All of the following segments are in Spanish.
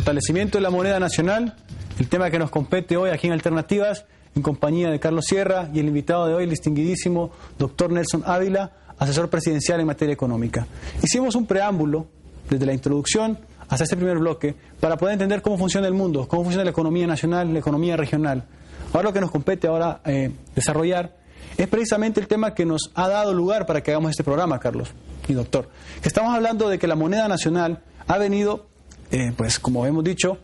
fortalecimiento de la moneda nacional, el tema que nos compete hoy aquí en Alternativas, en compañía de Carlos Sierra y el invitado de hoy, el distinguidísimo doctor Nelson Ávila, asesor presidencial en materia económica. Hicimos un preámbulo desde la introducción hasta este primer bloque para poder entender cómo funciona el mundo, cómo funciona la economía nacional, la economía regional. Ahora lo que nos compete desarrollar es precisamente el tema que nos ha dado lugar para que hagamos este programa, Carlos y doctor. Que estamos hablando de que la moneda nacional ha venido, pues como hemos dicho,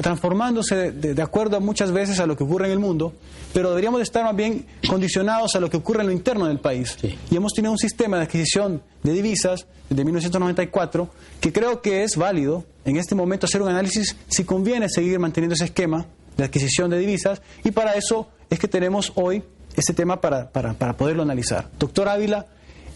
transformándose de acuerdo a muchas veces a lo que ocurre en el mundo, pero deberíamos de estar más bien condicionados a lo que ocurre en lo interno del país. Sí. Y hemos tenido un sistema de adquisición de divisas desde 1994 que creo que es válido en este momento hacer un análisis si conviene seguir manteniendo ese esquema de adquisición de divisas, y para eso es que tenemos hoy este tema para poderlo analizar. Doctor Ávila,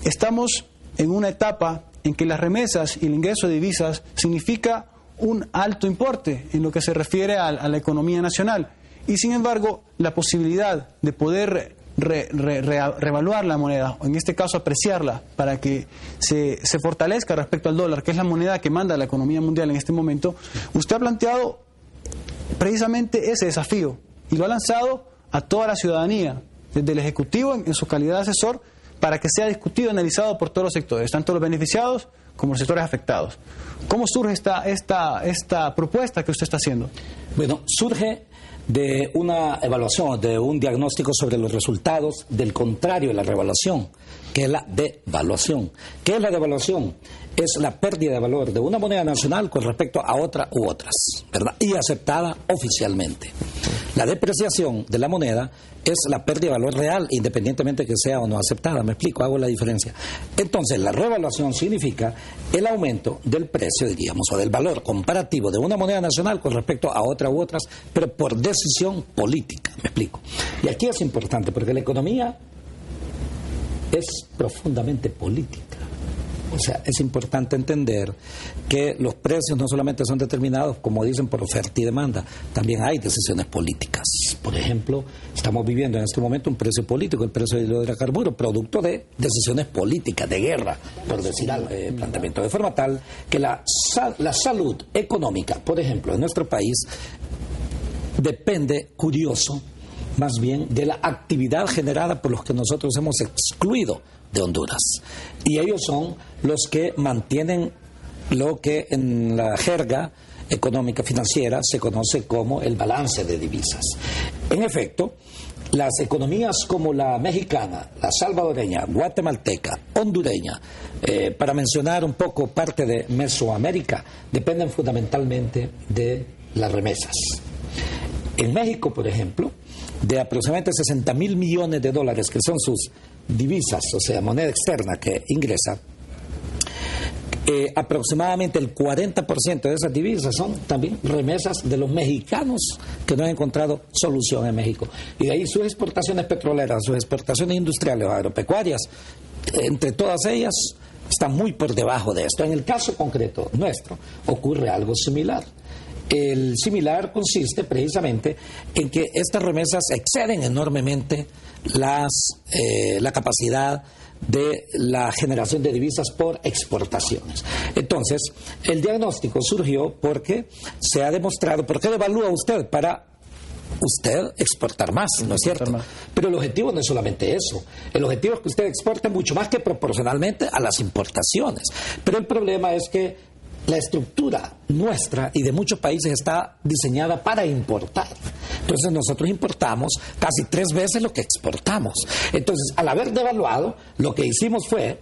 estamos en una etapa en que las remesas y el ingreso de divisas significa un alto importe en lo que se refiere a la economía nacional, y sin embargo la posibilidad de poder reevaluar la moneda, o en este caso apreciarla para que se fortalezca respecto al dólar, que es la moneda que manda la economía mundial en este momento, usted ha planteado precisamente ese desafío y lo ha lanzado a toda la ciudadanía, desde el Ejecutivo en su calidad de asesor, para que sea discutido y analizado por todos los sectores, tanto los beneficiados como los sectores afectados. ¿Cómo surge esta propuesta que usted está haciendo? Bueno, surge de una evaluación, de un diagnóstico sobre los resultados del contrario de la revaluación, que es la devaluación. ¿Qué es la devaluación? Es la pérdida de valor de una moneda nacional con respecto a otra u otras, ¿verdad? Y aceptada oficialmente. La depreciación de la moneda es la pérdida de valor real, independientemente de que sea o no aceptada. Me explico, hago la diferencia. Entonces, la revaluación significa el aumento del precio, diríamos, o del valor comparativo de una moneda nacional con respecto a otra u otras, pero por decisión política. Me explico. Y aquí es importante, porque la economía es profundamente política. O sea, es importante entender que los precios no solamente son determinados, como dicen, por oferta y demanda, también hay decisiones políticas. Por ejemplo, estamos viviendo en este momento un precio político, el precio del hidrocarburo, producto de decisiones políticas, de guerra, por decir algo, planteamiento, de forma tal que la salud económica, por ejemplo, en nuestro país, depende, curioso, más bien de la actividad generada por los que nosotros hemos excluido de Honduras. Y ellos son los que mantienen lo que en la jerga económica financiera se conoce como el balance de divisas. En efecto, las economías como la mexicana, la salvadoreña, guatemalteca, hondureña, para mencionar un poco parte de Mesoamérica, dependen fundamentalmente de las remesas. En México, por ejemplo, de aproximadamente 60,000 millones de dólares, que son sus divisas, o sea, moneda externa que ingresa, aproximadamente el 40% de esas divisas son también remesas de los mexicanos que no han encontrado solución en México. Y de ahí sus exportaciones petroleras, sus exportaciones industriales o agropecuarias, entre todas ellas, están muy por debajo de esto. En el caso concreto nuestro ocurre algo similar. El similar consiste precisamente en que estas remesas exceden enormemente la capacidad de la generación de divisas por exportaciones. Entonces, el diagnóstico surgió porque se ha demostrado, ¿por qué devalúa usted? Para usted exportar más, ¿no es cierto? Pero el objetivo no es solamente eso. El objetivo es que usted exporte mucho más que proporcionalmente a las importaciones. Pero el problema es que la estructura nuestra y de muchos países está diseñada para importar. Entonces nosotros importamos casi 3 veces lo que exportamos. Entonces, al haber devaluado, lo que hicimos fue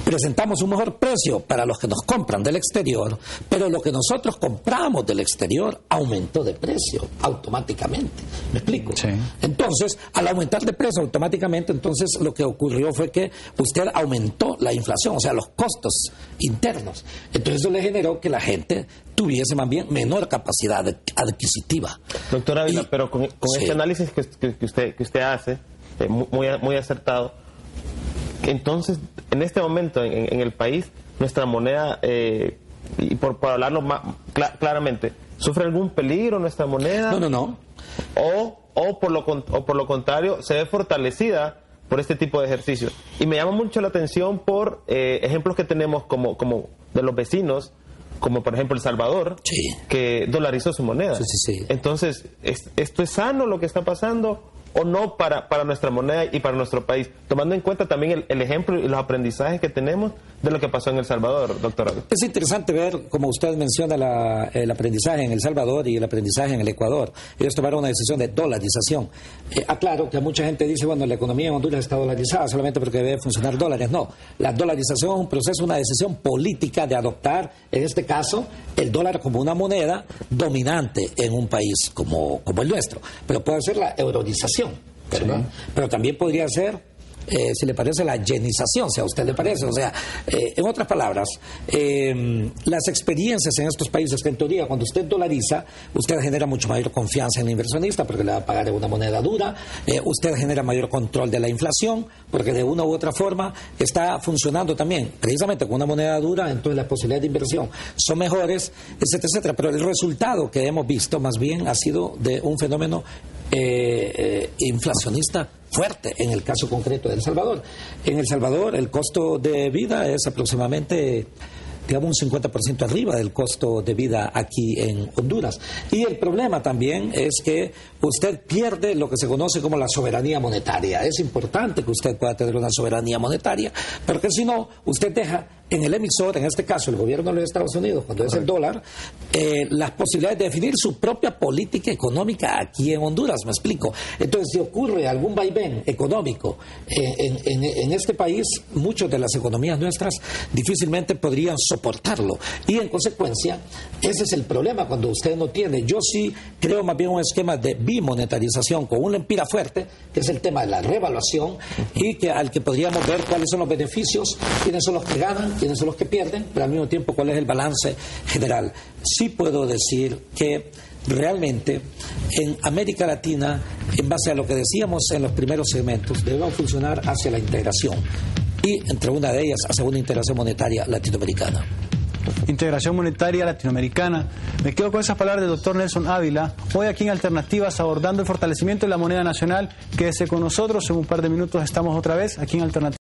presentamos un mejor precio para los que nos compran del exterior, pero lo que nosotros compramos del exterior aumentó de precio automáticamente. ¿Me explico? Sí. Entonces, al aumentar de precio automáticamente, entonces lo que ocurrió fue que usted aumentó la inflación, o sea, los costos internos. Entonces eso le generó que la gente tuviese más bien menor capacidad adquisitiva. Doctor Ávila, pero con sí, este análisis que usted hace, muy acertado, entonces, en este momento, en el país, nuestra moneda, y por hablarlo más claramente, ¿sufre algún peligro nuestra moneda? No. O por lo contrario, se ve fortalecida por este tipo de ejercicios. Y me llama mucho la atención por ejemplos que tenemos como de los vecinos, como por ejemplo El Salvador, sí, que dolarizó su moneda. Sí, sí, sí. Entonces, ¿esto es sano lo que está pasando o no para nuestra moneda y para nuestro país? Tomando en cuenta también el ejemplo y los aprendizajes que tenemos de lo que pasó en El Salvador, doctora. Es interesante ver, como usted menciona, el aprendizaje en El Salvador y el aprendizaje en el Ecuador. Ellos tomaron una decisión de dolarización. Aclaro que mucha gente dice, bueno, la economía en Honduras está dolarizada solamente porque debe funcionar dólares. No, la dolarización es un proceso, una decisión política de adoptar, en este caso, el dólar como una moneda dominante en un país como el nuestro. Pero puede ser la eurorización, ¿verdad? Sí. Pero también podría ser, si le parece, la yenización, si a usted le parece. O sea, en otras palabras, las experiencias en estos países que en teoría cuando usted dolariza, usted genera mucho mayor confianza en el inversionista porque le va a pagar en una moneda dura, usted genera mayor control de la inflación porque de una u otra forma está funcionando también precisamente con una moneda dura, entonces las posibilidades de inversión son mejores, etcétera, etcétera. Pero el resultado que hemos visto más bien ha sido de un fenómeno inflacionista fuerte en el caso concreto de El Salvador. En El Salvador el costo de vida es aproximadamente, digamos, un 50% arriba del costo de vida aquí en Honduras. Y el problema también es que usted pierde lo que se conoce como la soberanía monetaria. Es importante que usted pueda tener una soberanía monetaria, porque si no, usted deja en el emisor, en este caso el gobierno de los Estados Unidos, cuando es el dólar, las posibilidades de definir su propia política económica aquí en Honduras, me explico. Entonces, si ocurre algún vaivén económico en este país, muchas de las economías nuestras difícilmente podrían soportarlo. Y en consecuencia, ese es el problema cuando usted no tiene. Yo sí creo más bien un esquema de bimonetarización con un lempira fuerte, que es el tema de la revaluación, y al que podríamos ver cuáles son los beneficios, quiénes son los que ganan, quiénes son los que pierden, pero al mismo tiempo cuál es el balance general. Sí puedo decir que realmente en América Latina, en base a lo que decíamos en los primeros segmentos, debemos funcionar hacia la integración y entre una de ellas hacia una integración monetaria latinoamericana. Integración monetaria latinoamericana. Me quedo con esas palabras del doctor Nelson Ávila, hoy aquí en Alternativas, abordando el fortalecimiento de la moneda nacional. Quédese con nosotros, en un par de minutos estamos otra vez aquí en Alternativas.